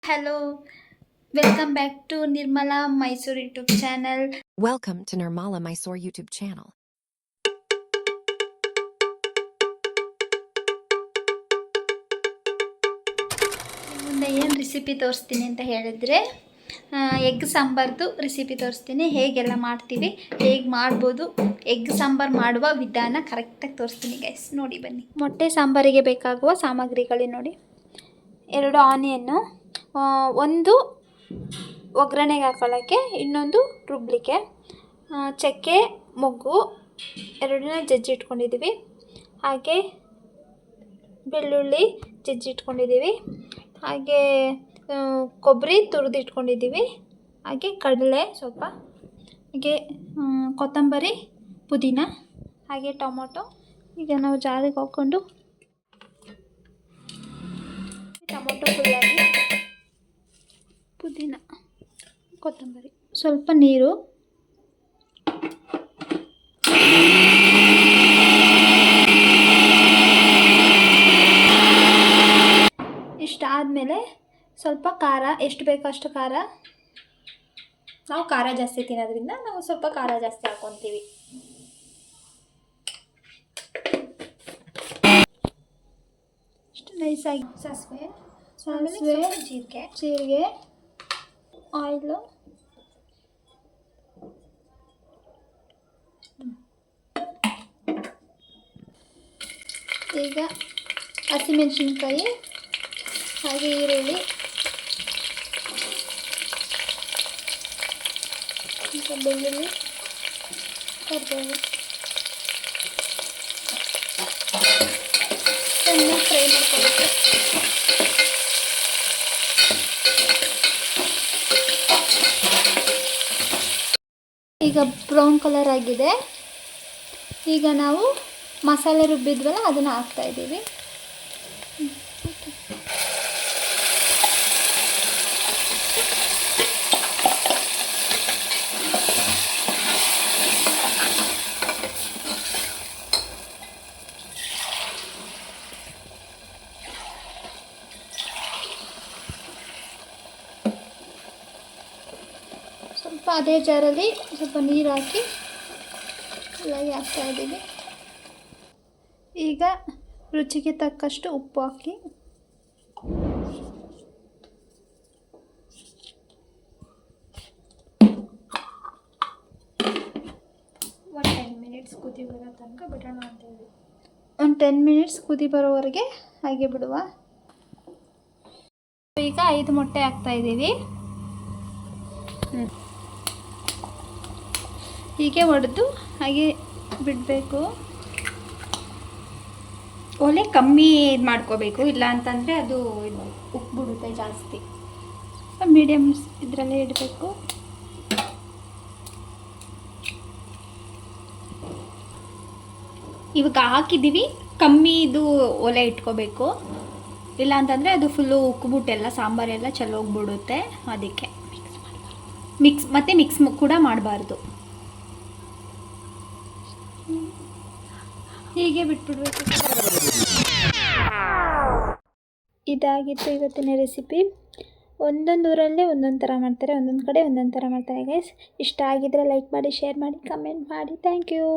Hello, welcome back to Nirmala Mysore YouTube channel. Welcome to Nirmala Mysore YouTube channel. ಮುಂದೆ ಏನು recipe ತೋರಿಸ್ತೀನಿ ಅಂತ ಹೇಳಿದ್ರೆ ಎಗ್ ಸಾಂಬಾರ್ದು ರೆಸಿಪಿ ತೋರಿಸ್ತೀನಿ. ಹೇಗೆಲ್ಲ ಮಾಡ್ತೀವಿ, ಹೇಗೆ ಮಾಡ್ಬೋದು, ಎಗ್ ಸಾಂಬಾರು ಮಾಡುವ ವಿಧಾನ ಕರೆಕ್ಟಾಗಿ ತೋರಿಸ್ತೀನಿ ಗೈಸ್. ನೋಡಿ ಬನ್ನಿ. ಮೊಟ್ಟೆ ಸಾಂಬಾರಿಗೆ ಬೇಕಾಗುವ ಸಾಮಗ್ರಿಗಳು ನೋಡಿ. 2 ಆನಿಯನ್ನು, ಒಂದು ಒಗ್ಗರಣೆಗೆ ಹಾಕೊಳ್ಳೋಕ್ಕೆ, ಇನ್ನೊಂದು ರುಬ್ಲಿಕ್ಕೆ, ಚಕ್ಕೆ ಮೊಗ್ಗು 2ನ ಜಜ್ಜಿಟ್ಕೊಂಡಿದ್ದೀವಿ. ಹಾಗೆ ಬೆಳ್ಳುಳ್ಳಿ ಜಜ್ಜಿಟ್ಕೊಂಡಿದ್ದೀವಿ. ಹಾಗೆ ಕೊಬ್ಬರಿ ತುರಿದಿಟ್ಕೊಂಡಿದ್ದೀವಿ. ಹಾಗೆ ಕಡಲೆ ಸ್ವಲ್ಪ, ಹಾಗೆ ಕೊತ್ತಂಬರಿ, ಪುದೀನ, ಹಾಗೆ ಟೊಮೊಟೊ. ಈಗ ನಾವು ಜಾರಿಗೆ ಹಾಕ್ಕೊಂಡು ಟೊಮೊಟೊ ಫುಲ್ಲಾಗಿ, ಪುದೀನ, ಕೊತ್ತಂಬರಿ, ಸ್ವಲ್ಪ ನೀರು, ಇಷ್ಟಾದಮೇಲೆ ಸ್ವಲ್ಪ ಖಾರ, ಎಷ್ಟು ಬೇಕೋ ಅಷ್ಟು ಖಾರ. ನಾವು ಖಾರ ಜಾಸ್ತಿ ತಿನ್ನೋದ್ರಿಂದ ನಾವು ಸ್ವಲ್ಪ ಖಾರ ಜಾಸ್ತಿ ಹಾಕ್ಕೊತೀವಿ. ಇಷ್ಟು ನೈಸಾಗಿ ಸಾಸಿವೆ, ಜೀರಿಗೆ, ಆಯಿಲು, ಈಗ ಹಸಿಮೆಣಸಿನ್ಕಾಯಿ, ಹಾಗೆ ಈರುಳ್ಳಿ, ಈಗ ಬೆಳ್ಳುಳ್ಳಿ, ಕರಿಬೇವು ಚೆನ್ನಾಗಿ ಫ್ರೈ ಮಾಡ್ಕೊಬೇಕು. ಈಗ ಬ್ರೌನ್ ಕಲರ್ ಆಗಿದೆ. ಈಗ ನಾವು ಮಸಾಲೆ ರುಬ್ಬಿದ್ವಲ್ಲ ಅದನ್ನು ಹಾಕ್ತಾಯಿದ್ದೀವಿ. ಸ್ವಲ್ಪ ಅದೇ ಜಾರಲ್ಲಿ ಸ್ವಲ್ಪ ನೀರು ಹಾಕಿ ಚೆನ್ನಾಗಿ ಹಾಕ್ತಾಯಿದ್ದೀವಿ. ಈಗ ರುಚಿಗೆ ತಕ್ಕಷ್ಟು ಉಪ್ಪು ಹಾಕಿ, ಒಂದು 10 ಮಿನಿಟ್ಸ್ ಕುದಿ ಬರೋ ತನಕ ಬಿಡೋಣ ಅಂತೇಳಿ. ಒಂದು 10 ಮಿನಿಟ್ಸ್ ಕುದಿ ಬರೋವರೆಗೆ ಹಾಗೆ ಬಿಡುವ. ಈಗ 5 ಮೊಟ್ಟೆ ಹಾಕ್ತಾಯಿದ್ದೀವಿ. ಹೀಗೆ ಒಡೆದು ಹಾಗೆ ಬಿಡಬೇಕು. ಒಲೆ ಕಮ್ಮಿ ಇದು ಮಾಡ್ಕೋಬೇಕು, ಇಲ್ಲ ಅಂತಂದರೆ ಅದು ಉಪ್ಪಿಬಿಡುತ್ತೆ ಜಾಸ್ತಿ. ಮೀಡಿಯಮ್ ಇದರಲ್ಲೇ ಇಡಬೇಕು. ಇವಾಗ ಹಾಕಿದ್ದೀವಿ, ಕಮ್ಮಿ ಇದು ಒಲೆ ಇಟ್ಕೋಬೇಕು, ಇಲ್ಲ ಅಂತಂದರೆ ಅದು ಫುಲ್ಲು ಉಕ್ಬಿಟ್ಟೆಲ್ಲ ಸಾಂಬಾರೆಲ್ಲ ಚೆಲ್ಲೋಗ್ಬಿಡುತ್ತೆ. ಅದಕ್ಕೆ ಮಿಕ್ಸ್ ಕೂಡ ಮಾಡಬಾರ್ದು, ಹೀಗೆ ಬಿಟ್ಬಿಡ್ಬೇಕು. ಇದಾಗಿತ್ತು ಇವತ್ತಿನ ರೆಸಿಪಿ. ಒಂದೊಂದು ಊರಲ್ಲೇ ಒಂದೊಂದು ಥರ ಮಾಡ್ತಾರೆ, ಒಂದೊಂದು ಕಡೆ ಒಂದೊಂದು ಥರ ಮಾಡ್ತಾರೆ ಗೈಸ್. ಇಷ್ಟ ಆಗಿದ್ರೆ ಲೈಕ್ ಮಾಡಿ, ಶೇರ್ ಮಾಡಿ, ಕಮೆಂಟ್ ಮಾಡಿ. Thank you.